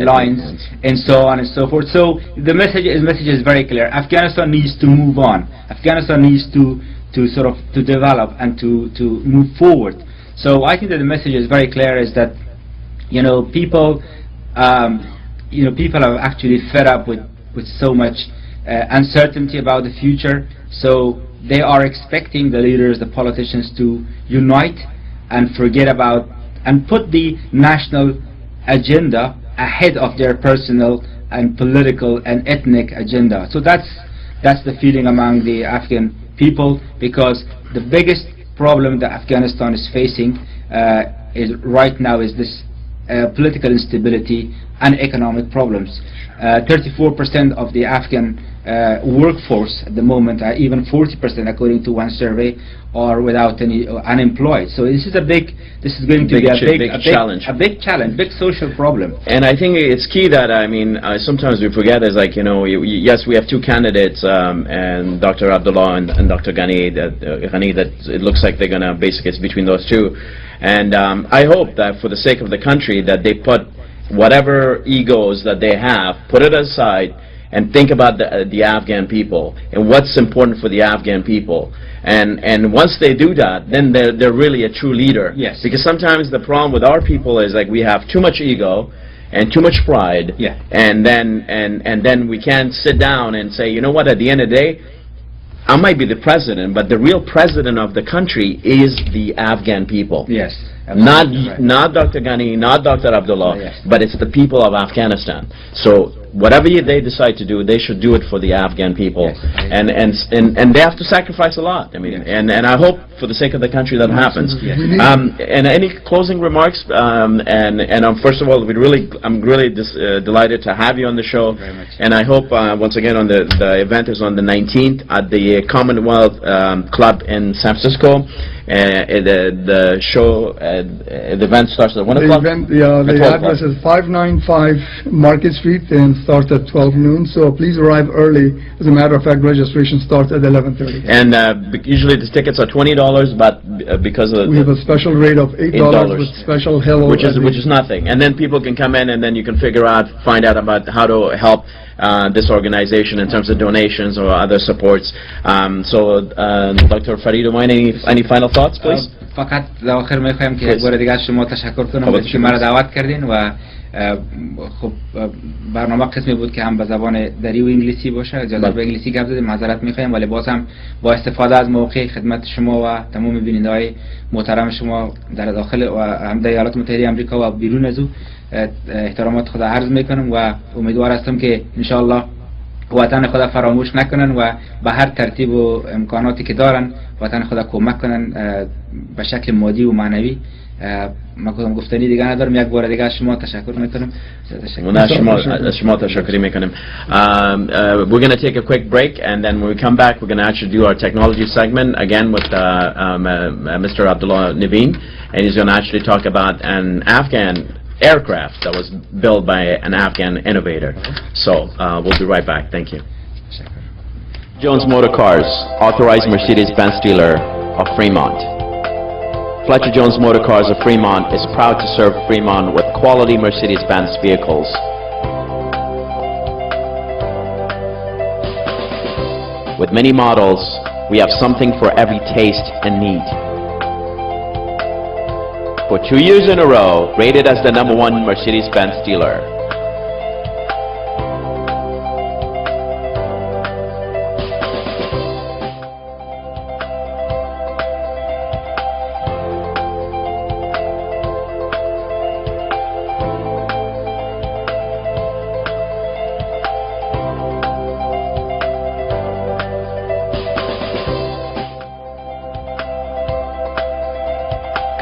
lines and so on and so forth. So the message is very clear. Afghanistan needs to move on. Afghanistan needs to develop and to move forward. So I think that the message is very clear, is that people are actually fed up with so much uncertainty about the future. So they are expecting the leaders, the politicians, to unite and forget about and put the national agenda ahead of their personal and political and ethnic agenda. So that's the feeling among the Afghan people, because the biggest problem that Afghanistan is facing right now is this political instability and economic problems. 34% of the Afghan workforce at the moment, even 40% according to one survey, are without any unemployed. So this is going to be a big challenge, big social problem. And I think it's key that sometimes we forget is yes, we have two candidates, and Dr. Abdullah and Dr. Ghani. That it looks like they're going to basically it's between those two. And I hope that for the sake of the country that they put whatever egos that they have, put it aside and think about the Afghan people and what's important for the Afghan people. And once they do that, then they're really a true leader. Yes. Because sometimes the problem with our people is we have too much ego and too much pride. Yeah. And then we can't sit down and say, you know what, at the end of the day, I might be the president, but the real president of the country is the Afghan people. Yes. Not Right. not Dr. Ghani, not Dr. Abdullah, Yes. but it's the people of Afghanistan. So whatever they decide to do, they should do it for the Afghan people, Yes. and they have to sacrifice a lot. I mean, Yes. and I hope for the sake of the country that happens. Yes. And any closing remarks? First of all, I'm really delighted to have you on the show, Very much. and I hope once again the event is on the 19th at the Commonwealth Club in San Francisco. The show, the event starts at 1 The o'clock? event, At the 12 address o'clock. is 595 Market Street and starts at 12 noon, so please arrive early. As a matter of fact, registration starts at 11:30. And usually the tickets are $20, but because of We have a special rate of $8 with special hello. which is nothing. And then people can come in and then you can find out about how to help this organization in terms of donations or other supports. Dr. Farid Umaini, any final thoughts, please? فقط در آخر میخوایم که یک Please. بار دیگه از شما تشکر کنم خب، که مرا دعوت کردین و خب برنامه قسمی بود که هم به زبان دری و انگلیسی باشه. اجازه به انگلیسی گپ زدیم، معذرت میخوایم، ولی باز هم با استفاده از موقع خدمت شما و تمام بیننده‌های محترم شما در داخل و هم در ایالات متحده آمریکا و بیرون از او احترامات خود عرض میکنم و امیدوار هستم که ان شاء الله وطن خود فراموش نکنن و به هر ترتیب و امکاناتی که دارن وطن خود کمک کنن به شکل مادی و معنوی. من گفتنی دیگه ندارم، یک بار دیگه از شما تشکر میکنم. شما تشکری میکنیم. We're going to take a quick break, and then when we come back, we're going to actually do our technology segment again with Mr. Abdullah Naveen, and he's going to actually talk about an Afghan aircraft that was built by an Afghan innovator. So we'll be right back. Thank you. Jones Motor Cars, authorized Mercedes-Benz dealer of Fremont. Fletcher Jones Motor Cars of Fremont is proud to serve Fremont with quality Mercedes-Benz vehicles. With many models, we have something for every taste and need. For 2 years in a row, rated as the #1 Mercedes-Benz dealer.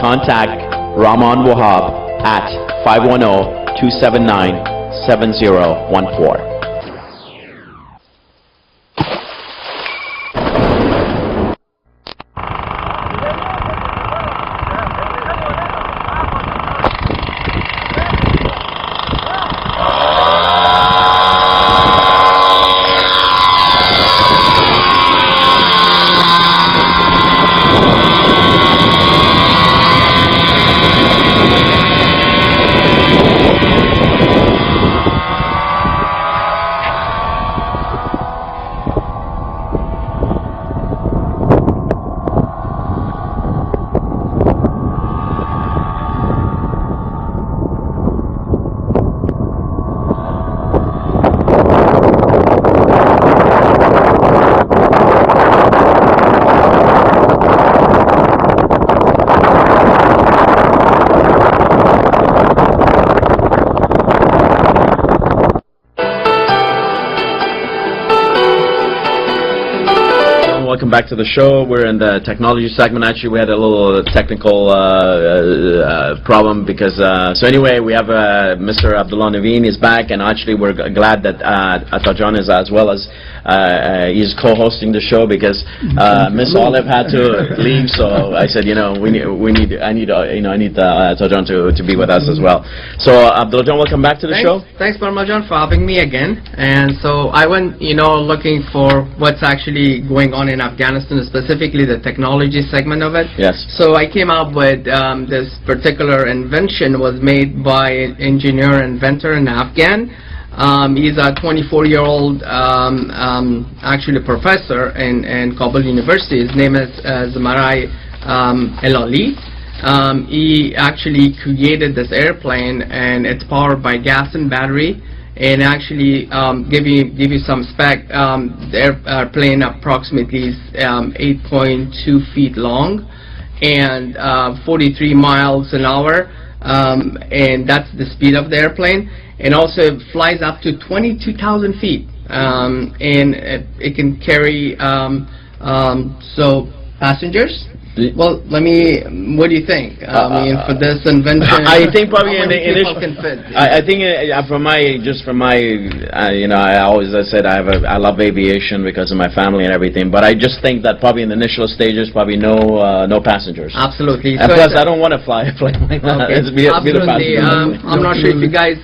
Contact Rahman Wahab at 510-279-7014. Welcome back to the show. We're in the technology segment. Actually, we had a little technical problem because, so anyway, we have Mr. Abdullah Naveen is back, and actually we're glad that Atajan is as well as he's co-hosting the show because Miss Olive had to leave, so I said, I need Atajan to be with us as well. So Abdullah, welcome back to the show. Thanks, Parmajan, for having me again. And so I went, looking for what's actually going on in Afghanistan, specifically the technology segment of it. Yes. So I came up with this particular invention was made by an engineer inventor in Afghan. He's a 24-year-old actually professor in Kabul University. His name is Zamarai Elali. He actually created this airplane, and it's powered by gas and battery, and actually give you some spec. Their plane approximately is 8.2 feet long and 43 miles an hour, and that's the speed of the airplane. And also it flies up to 22,000 feet, and it can carry passengers. Well, what do you think? I mean, for this invention, I think probably how in the many people initial, can fit? I think from my you know, I said I love aviation because of my family and everything, but I just think that probably in the initial stages, probably no passengers. Absolutely. And So plus, it's I don't want to fly a plane like that. Okay. It's be the Absolutely. passenger. I'm not sure if you guys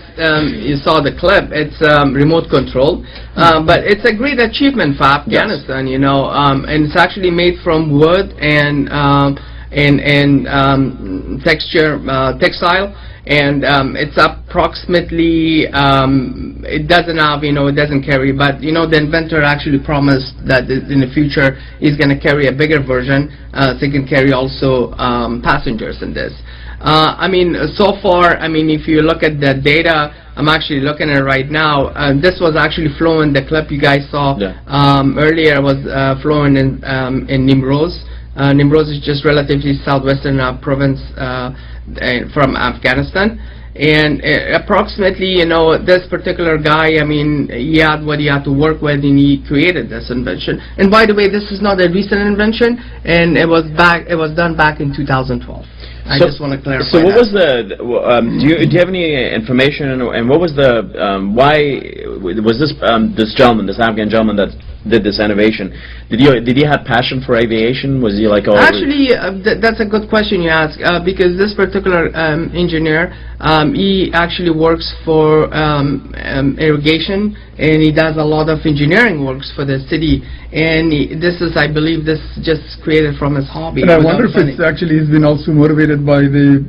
you saw the clip. It's remote control, but it's a great achievement for Afghanistan. You know, and it's actually made from wood and textile, and it's approximately it doesn't have, you know, it doesn't carry, but you know, the inventor actually promised that in the future he's going to carry a bigger version, so he can carry also passengers in this. I mean, so far, I mean, if you look at the data, I'm actually looking at it right now. This was actually flown, the clip you guys saw earlier was flown in Nimroz. Nimroz is just relatively southwestern province from Afghanistan. And approximately, you know, this particular guy, I mean, he had what he had to work with, and he created this invention. And by the way, this is not a recent invention, and it was done back in 2012. I just want to clarify. So what that. was the? Do you have any information? And what was the? Why was this gentleman, this Afghan gentleman that did this innovation? Did he have passion for aviation? Was he like Actually, that's a good question you ask, because this particular engineer, he actually works for irrigation, and he does a lot of engineering works for the city. And this is, I believe, this just created from his hobby. And I wonder if it's actually he's been also motivated by the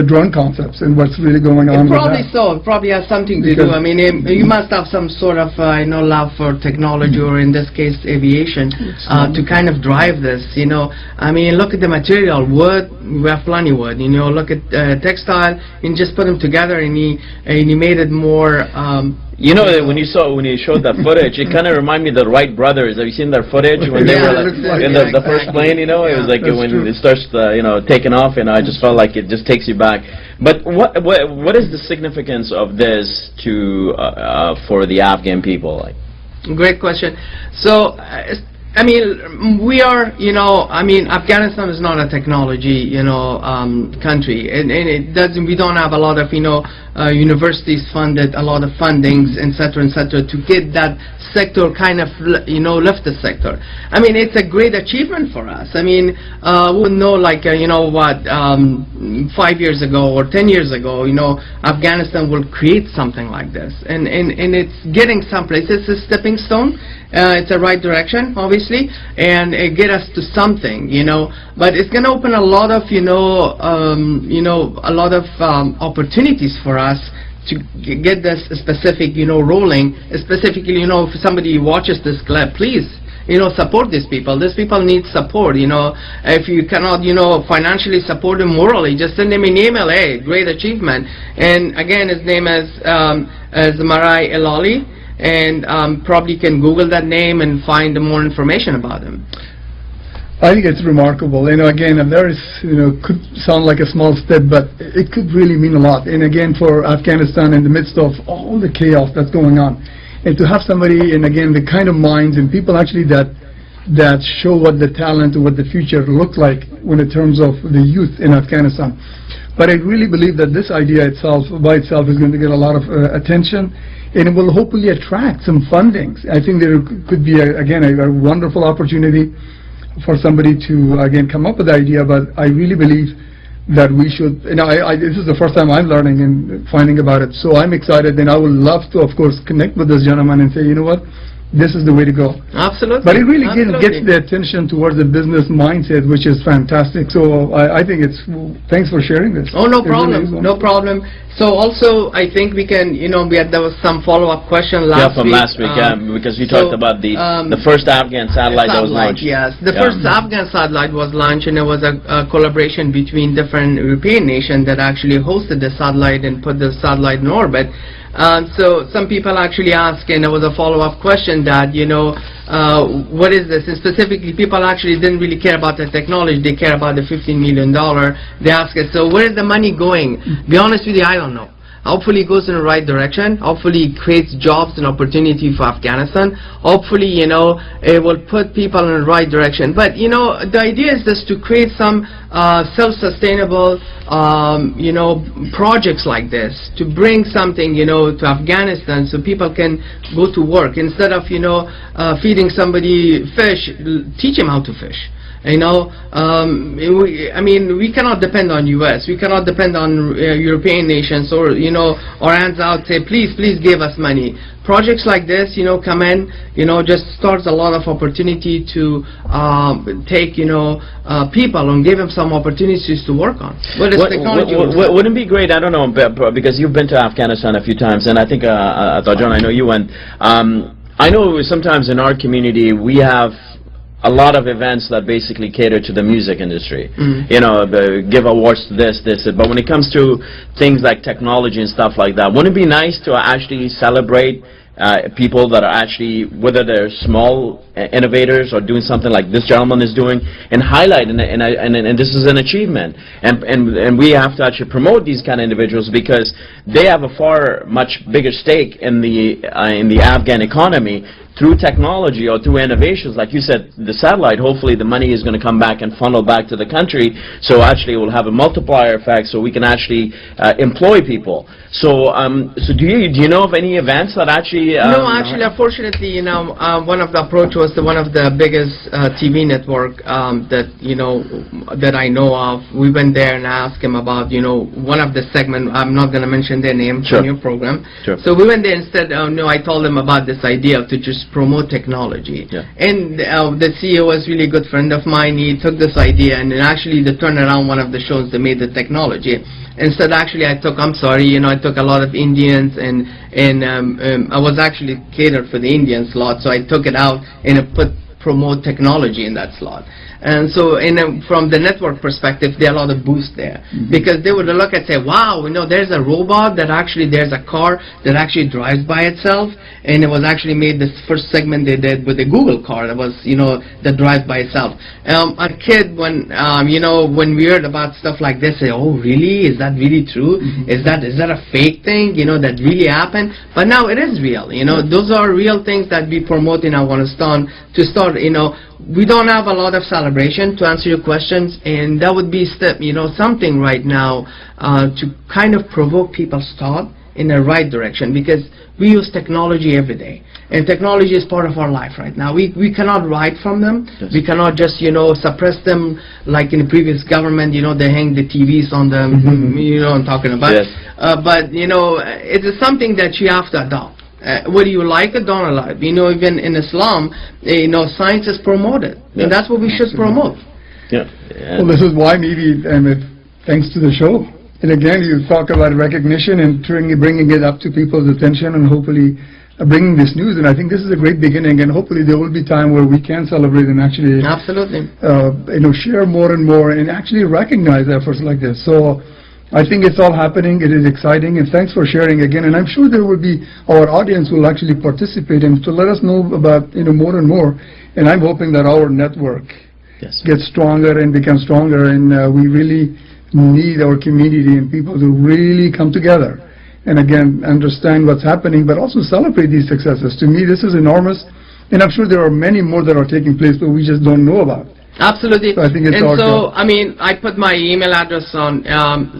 drone concepts and what's really going on with Probably that. so. It probably has something to do. I mean, you must have some sort of, you know, love for technology, or in this case, aviation, to kind of drive this. You know, I mean, look at the material. Wood, we have plenty of wood. You know, look at textile, and just put them together, and he made it more. You know, when you showed that footage, it kind of reminded me of the Wright brothers. Have you seen their footage when they were like, in the first plane? You know, it was like when it starts, you know, taking off, and I just felt like it just takes you back. But what is the significance of this for the Afghan people? Like, great question. So, I mean, we are, you know, I mean, Afghanistan is not a technology, you know, country, and it doesn't. We don't have a lot of, you know, universities funded, a lot of fundings, etc., to get that sector kind of, you know, lift the sector. I mean, it's a great achievement for us. I mean, we would know, like, you know what, 5 years ago or 10 years ago, you know, Afghanistan will create something like this, and it's getting someplace. It's a stepping stone. It's the right direction, obviously, and it get us to something, you know. But it's going to open a lot of, you know, a lot of opportunities for us to get this specific, you know, rolling. Specifically, you know, if somebody watches this clip, please, you know, support these people. These people need support, you know. If you cannot, you know, financially support them morally, just send them an email. Hey, great achievement. And again, his name is Marai Elali. And probably can Google that name and find more information about him. I think it's remarkable. You know, again, there is, you know, could sound like a small step, but it could really mean a lot. And again, for Afghanistan, in the midst of all the chaos that's going on, and to have somebody, and again, the kind of minds and people actually that show what the talent or what the future looks like when in terms of the youth in Afghanistan. But I really believe that this idea itself, by itself, is going to get a lot of attention, and it will hopefully attract some fundings. I think there could be, again, a wonderful opportunity for somebody to, again, come up with the idea, but I really believe that we should, you know, this is the first time I'm learning and finding about it, so I'm excited, and I would love to, of course, connect with this gentleman and say, you know what, this is the way to go. Absolutely. But it really gets the attention towards the business mindset, which is fantastic. So I think it's, thanks for sharing this. Oh, no problem, no problem. So also, I think we can, you know, there was some follow-up question last week. last week, because we talked about the first Afghan satellite that was launched. Yes, the first Afghan satellite was launched, and it was a collaboration between different European nations that actually hosted the satellite and put the satellite in orbit. So some people actually ask, and there was a follow-up question that, what is this? And specifically, people actually didn't really care about the technology. They care about the $15 million. They ask us, so where is the money going? Be honest with you, I don't know. Hopefully it goes in the right direction. Hopefully it creates jobs and opportunity for Afghanistan. Hopefully, it will put people in the right direction. But, the idea is just to create some self-sustainable, projects like this, to bring something, to Afghanistan so people can go to work. Instead of, feeding somebody fish, teach them how to fish. We cannot depend on U.S. We cannot depend on European nations or, our hands out, say, please give us money. Projects like this, come in, just starts a lot of opportunity to take, people and give them some opportunities to work on. Technology wouldn't it be great, I don't know, because you've been to Afghanistan a few times, and I think, John, I know you went. I know sometimes in our community we have a lot of events that basically cater to the music industry. Give awards to this, but when it comes to things like technology and stuff like that, wouldn't it be nice to actually celebrate people that are actually, whether they're small innovators or doing something like this gentleman is doing, and highlight, and this is an achievement, and we have to actually promote these kind of individuals because they have a far much bigger stake in the Afghan economy through technology or through innovations. Like you said, the satellite, hopefully the money is going to come back and funnel back to the country, so actually it will have a multiplier effect so we can actually employ people. So do you know of any events that actually... no, actually, unfortunately, one of the approach was to one of the biggest TV network that I know of. We went there and asked him about, one of the segment, I'm not going to mention their name, in your program. Sure. So we went there and said, I told them about this idea to just promote technology. Yeah. And the CEO was really a good friend of mine. He took this idea and then actually they turned around one of the shows that made the technology. Instead, actually, I took a lot of Indians and I was actually catered for the Indian slot, so I took it out and I promote technology in that slot. And so from the network perspective, there are a lot of boost there. Because they would look and say, wow, there's a robot that actually, there's a car that actually drives by itself. And it was actually made this first segment they did with the Google car that was, that drives by itself. A kid, when we heard about stuff like this, say, oh, really? Is that really true? Is that a fake thing, that really happened? But now it is real, Those are real things that we promote in Afghanistan to start, we don't have a lot of celebration, to answer your questions, and that would be something right now to kind of provoke people's thought in the right direction, because we use technology every day, and technology is part of our life right now. We cannot hide from them. Yes. We cannot just suppress them like in the previous government. They hang the TVs on them. I'm talking about. Yes. But it is something that you have to adopt. Whether you like it or not, even in Islam, science is promoted, and that's what we should promote. Yeah. Well, this is why maybe, thanks to the show, and again, you talk about recognition and bringing it up to people's attention, and hopefully bringing this news. And I think this is a great beginning, and hopefully there will be time where we can celebrate and actually, absolutely, share more and more, and actually recognize efforts like this. So I think it's all happening. It is exciting, and thanks for sharing again. And I'm sure there will be, our audience will actually participate and to let us know about more and more. And I'm hoping that our network gets stronger and becomes stronger, and we really need our community and people to really come together and again understand what's happening, but also celebrate these successes. To me, this is enormous, and I'm sure there are many more that are taking place, but we just don't know about. Absolutely. So I think it's and so, I put my email address on.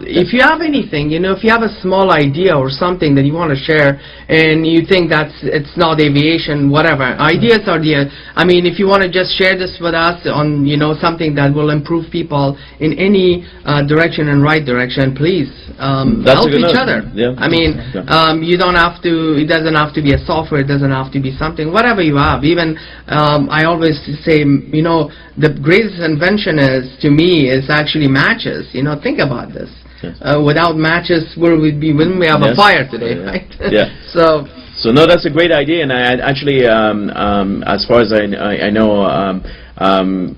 If you have anything, if you have a small idea or something that you want to share, and you think it's not aviation, whatever, ideas are there. If you want to just share this with us on, something that will improve people in any direction and right direction, please help each other. Yeah. You don't have to. It doesn't have to be a software. It doesn't have to be something. Whatever you have. Even I always say, the greatest invention to me is actually matches. Think about this. Yes. Without matches, where would we be when we have a fire today, right? Yeah. So So no, that's a great idea, and I actually, as far as I know,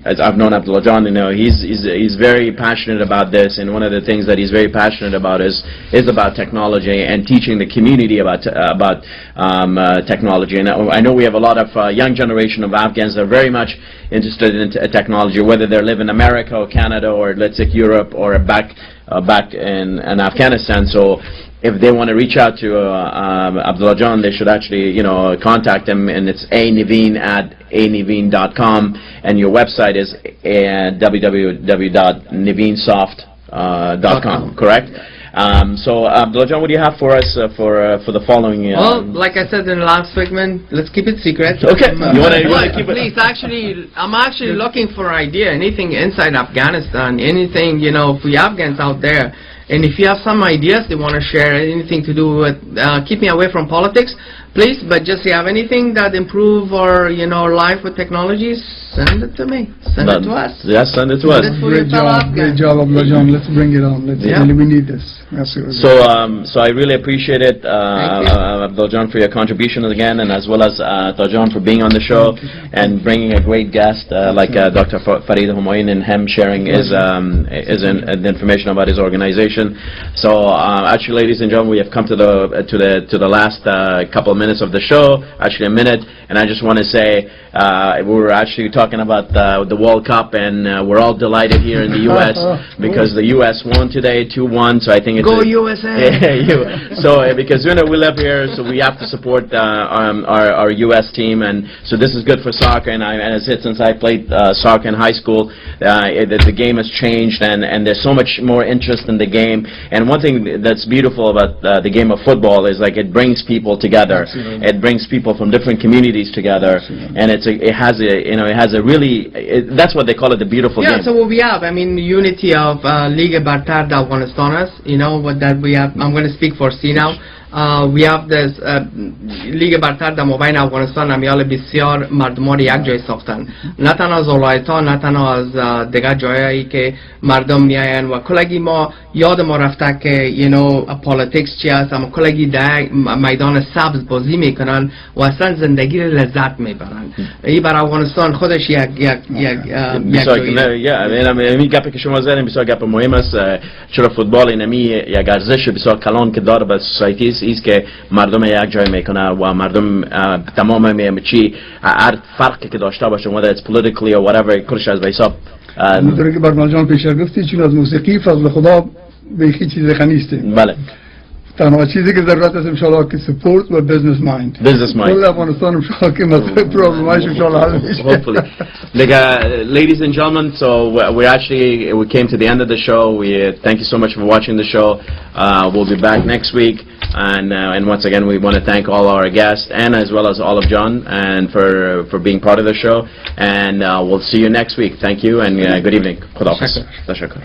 as I've known Abdullah John, you know, he's very passionate about this, and one of the things that he's very passionate about is about technology and teaching the community about technology. And I know we have a lot of young generation of Afghans that are very much interested in technology, whether they live in America or Canada or let's say Europe or back in Afghanistan. So if they want to reach out to Abdullah John, they should actually, you know, contact him, and it's aniveen@aniveen.com, and your website is www.niveensoft.com, correct? So Abdullah John, what do you have for us for the following? Well, like I said in the last segment, let's keep it secret. Okay. You want to keep it? Please, actually, I'm actually looking for an idea. Anything inside Afghanistan, anything, you know, for you Afghans out there. And if you have some ideas they want to share, anything to do with keeping away from politics, please, but just you have anything that improve our, you know, life with technologies, send it to me. Send it to us. Yes, send it to us. Great job, Abdullah John. Let's bring it on. We need this. Absolutely. So I really appreciate it, Abdullah John, for your contribution again, and as well as Abdullah John for being on the show and bringing a great guest like Dr. Farid Humayun, and him sharing the information about his organization. So actually, ladies and gentlemen, we have come to the last couple of minutes of the show, actually a minute, and I just want to say we were actually talking about the World Cup, and we're all delighted here in the U.S. because the U.S. won today 2-1. So I think it's go USA. So because you know we live here, so we have to support our U.S. team, and so this is good for soccer. And since I played soccer in high school, the game has changed, and there's so much more interest in the game. And one thing that's beautiful about the game of football is like it brings people together. Absolutely. It brings people from different communities together. Absolutely. And it has a really that's what they call it, the beautiful game. Yeah, so what we have, I mean, unity of Liga Bartar da Afghanistan, you know what that we have. I'm going to speak for C now. We have this لیگ برتر در مابین افغانستان امیال بسیار مردم رو یک جای ساختن، نه تنها از ولایت‌ها، نه تنها از دیگر جایی که مردم میاین و کلگی ما یاد ما رفته که پالیتیکس چی است، اما کلگی در میدان سبز بازی میکنن و اصلا زندگی رو لذت میبرن. این بر افغانستان خودش یک این گپی که شما زدین بسیار گپ مهم است، چرا فوتبال اینمی یک ارزش بسیار کلان که داره به سوسایتی است که مردم یک جای میکنه و مردم تمام چی هر فرقی که داشته باشه whether it's politically or whatever کلش از حساب می‌دونی که برنامه جان پیشتر گفتی چون از موسیقی فضل خدا به هیچ چیز غنی نیستیم. بله. تنها چیزی که ضرورت است انشالله که سپورت و بزنس مایند. Business mind. کل افغانستان انشالله که مسئله پرابلمایش انشالله حل میشه. Hopefully. Ladies and gentlemen, so we came to the end of the show. We thank you so much for watching the show. We'll be back next week, and once again we want to thank all our guests and as well as all of John and for being part of the show. And we'll see you next week. Thank you and good evening. Khuda Hafiz. Tashakkur.